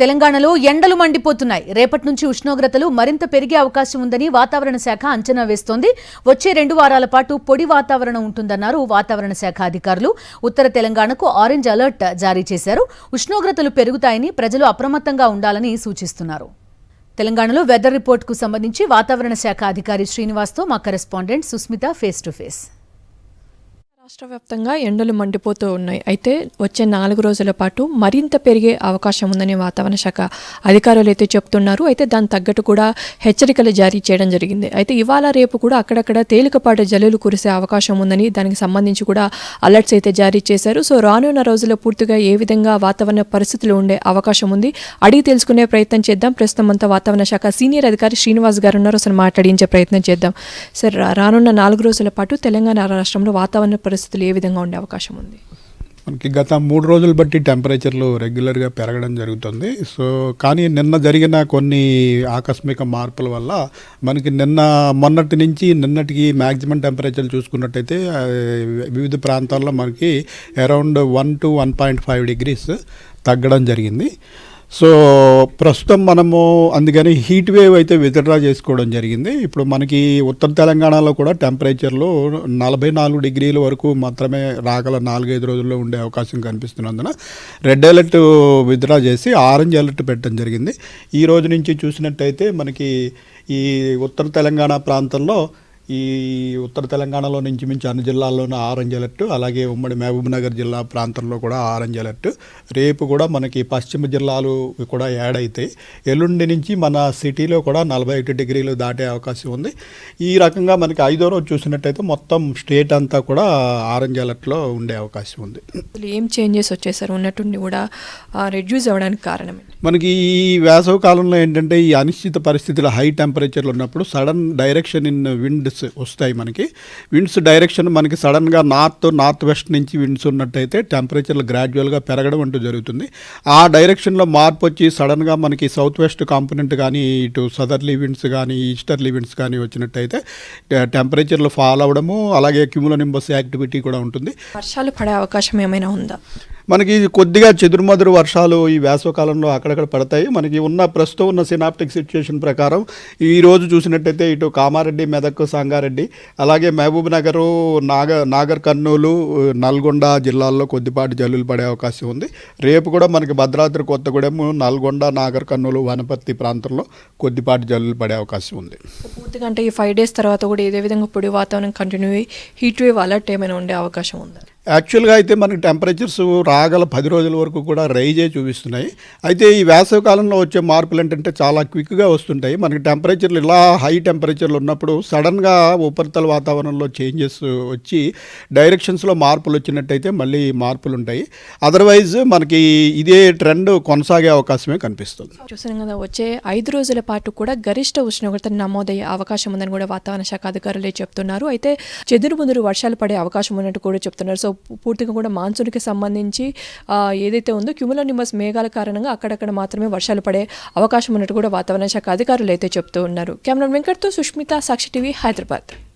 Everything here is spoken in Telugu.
తెలంగాణలో ఎండలు మండిపోతున్నాయి. రేపటి నుంచి ఉష్ణోగ్రతలు మరింత పెరిగే అవకాశం ఉందని వాతావరణ శాఖ అంచనా వేస్తోంది. వచ్చే 2 వారాల పాటు పొడి వాతావరణం ఉంటుందన్నారు వాతావరణ శాఖ అధికారులు. ఉత్తర తెలంగాణకు ఆరెంజ్ అలర్ట్ జారీ చేశారు. ఉష్ణోగ్రతలు పెరుగుతాయని ప్రజలు అప్రమత్తంగా ఉండాలని సూచిస్తున్నారు. తెలంగాణలో వెదర్ రిపోర్టుకు సంబంధించి వాతావరణ శాఖ అధికారి శ్రీనివాస్తో మా correspondent Susmitha face to face. రాష్ట్ర వ్యాప్తంగా ఎండలు మండిపోతూ ఉన్నాయి. అయితే వచ్చే 4 రోజుల పాటు మరింత పెరిగే అవకాశం ఉందని వాతావరణ శాఖ అధికారులు అయితే చెప్తున్నారు. అయితే దాని తగ్గట్టు కూడా హెచ్చరికలు జారీ చేయడం జరిగింది. అయితే ఇవాళ రేపు కూడా అక్కడక్కడ తేలికపాటి జల్లులు కురిసే అవకాశం ఉందని దానికి సంబంధించి కూడా అలర్ట్స్ అయితే జారీ చేశారు. సో రానున్న రోజుల్లో పూర్తిగా ఏ విధంగా వాతావరణ పరిస్థితులు ఉండే అవకాశం ఉంది అడిగి తెలుసుకునే ప్రయత్నం చేద్దాం. ప్రస్తుతం అంతా వాతావరణ శాఖ సీనియర్ అధికారి శ్రీనివాస్ గారు ఉన్నారు. అసలు మాట్లాడించే ప్రయత్నం చేద్దాం. సార్, రానున్న 4 రోజుల పాటు తెలంగాణ రాష్ట్రంలో వాతావరణ పరిస్థితులు ఏ విధంగా ఉండే అవకాశం ఉంది? మనకి గత 3 రోజులు బట్టి టెంపరేచర్లు రెగ్యులర్గా పెరగడం జరుగుతుంది. సో కానీ నిన్న జరిగిన కొన్ని ఆకస్మిక మార్పుల వల్ల మనకి మొన్నటి నుంచి నిన్నటికి మ్యాక్సిమం టెంపరేచర్ చూసుకున్నట్టయితే వివిధ ప్రాంతాల్లో మనకి అరౌండ్ 1 to 1.5 degrees తగ్గడం జరిగింది. సో ప్రస్తుతం మనము అందుకని హీట్ వేవ్ అయితే విత్డ్రా చేసుకోవడం జరిగింది. ఇప్పుడు మనకి ఉత్తర తెలంగాణలో కూడా టెంపరేచర్లు 44 డిగ్రీల వరకు మాత్రమే రాగల 4-5 రోజుల్లో ఉండే అవకాశం కనిపిస్తున్నందున రెడ్ అలర్ట్ విత్డ్రా చేసి ఆరెంజ్ అలర్ట్ పెట్టడం జరిగింది. ఈ రోజు నుంచి చూసినట్టయితే మనకి ఈ ఉత్తర తెలంగాణ ప్రాంతంలో ఈ ఉత్తర తెలంగాణలో నుంచి మించి అన్ని జిల్లాల్లోనూ ఆరెంజ్ అలర్ట్, అలాగే ఉమ్మడి మహబూబ్నగర్ జిల్లా ప్రాంతంలో కూడా ఆరెంజ్ అలర్ట్. రేపు కూడా మనకి పశ్చిమ జిల్లాలు కూడా యాడ్ అవుతాయి. ఎల్లుండి నుంచి మన సిటీలో కూడా 41 డిగ్రీలు దాటే అవకాశం ఉంది. ఈ రకంగా మనకి 5వ రోజు చూసినట్టయితే మొత్తం స్టేట్ అంతా కూడా ఆరెంజ్ అలర్ట్లో ఉండే అవకాశం ఉంది. ఏం చేంజెస్ వచ్చేసారు ఉన్నట్టుండి కూడా రెడ్యూస్ అవ్వడానికి కారణం? మనకి ఈ వేసవి కాలంలో ఏంటంటే ఈ అనిశ్చిత పరిస్థితులు హై టెంపరేచర్లు ఉన్నప్పుడు సడన్ డైరెక్షన్ ఇన్ విండ్స్ వస్తాయి. మనకి విండ్స్ డైరెక్షన్ మనకి సడన్గా నార్త్ వెస్ట్ నుంచి విండ్స్ ఉన్నట్టయితే టెంపరేచర్లు గ్రాడ్యువల్గా పెరగడం అంటూ జరుగుతుంది. ఆ డైరెక్షన్లో మార్పు వచ్చి సడన్గా మనకి సౌత్ వెస్ట్ కాంపోనెంట్ కానీ ఇటు సదర్లీ విండ్స్ కానీ ఈస్టర్లీ విండ్స్ కానీ వచ్చినట్టయితే టెంపరేచర్లు ఫాల్ అవ్వడము, అలాగే క్యూములోనింబస్ యాక్టివిటీ కూడా ఉంటుంది. వర్షాలు పడే అవకాశం ఏమైనా ఉందా? మనకి కొద్దిగా చెదురుమదురు వర్షాలు ఈ వేసవకాలంలో అక్కడక్కడ పడతాయి. మనకి ప్రస్తుతం ఉన్న సినాప్టిక్ సిచ్యుయేషన్ ప్రకారం ఈ రోజు చూసినట్టయితే ఇటు కామారెడ్డి, మెదక్, సంగారెడ్డి, అలాగే మహబూబ్ నగర్, నాగర్ కర్నూలు, నల్గొండ జిల్లాల్లో కొద్దిపాటి జల్లులు పడే అవకాశం ఉంది. రేపు కూడా మనకి భద్రాద్రి కొత్తగూడెం, నల్గొండ, నాగర్ కర్నూలు, వనపర్తి ప్రాంతంలో కొద్దిపాటి జల్లులు పడే అవకాశం ఉంది. పూర్తిగా అంటే ఈ 5 days తర్వాత కూడా ఇదే విధంగా పొడి వాతావరణం కంటిన్యూ అయ్యి హీట్ వేవ్ అలర్ట్ ఏమైనా ఉండే అవకాశం ఉందా? యాక్చువల్గా అయితే మనకి టెంపరేచర్స్ రాగల 10 రోజుల వరకు కూడా రైజే చూపిస్తున్నాయి. అయితే ఈ వేసవి కాలంలో వచ్చే మార్పులు ఏంటంటే చాలా క్విక్గా వస్తుంటాయి. మనకి టెంపరేచర్లు ఇలా హై టెంపరేచర్లు ఉన్నప్పుడు సడన్గా ఉపరితల వాతావరణంలో చేంజెస్ వచ్చి డైరెక్షన్స్లో మార్పులు వచ్చినట్టయితే మళ్ళీ మార్పులు ఉంటాయి. అదర్వైజ్ మనకి ఇదే ట్రెండ్ కొనసాగే అవకాశమే కనిపిస్తుంది. చూసాం కదా, వచ్చే 5 రోజుల పాటు కూడా గరిష్ట ఉష్ణోగ్రత నమోదయ్యే అవకాశం ఉందని కూడా వాతావరణ శాఖ అధికారులే చెప్తున్నారు. అయితే చెదురుముదురు వర్షాలు పడే అవకాశం ఉన్నట్టు కూడా చెప్తున్నారు. సో పూర్తిగా కూడా మాన్సూన్కి సంబంధించి ఏదైతే ఉందో క్యూములోనింబస్ మేఘాల కారణంగా అక్కడక్కడ మాత్రమే వర్షాలు పడే అవకాశం ఉన్నట్టు కూడా వాతావరణ శాఖ అధికారులు అయితే చెప్తూ ఉన్నారు. కెమెరా వెంకట్తో సుష్మిత, సాక్షి టీవీ, హైదరాబాద్.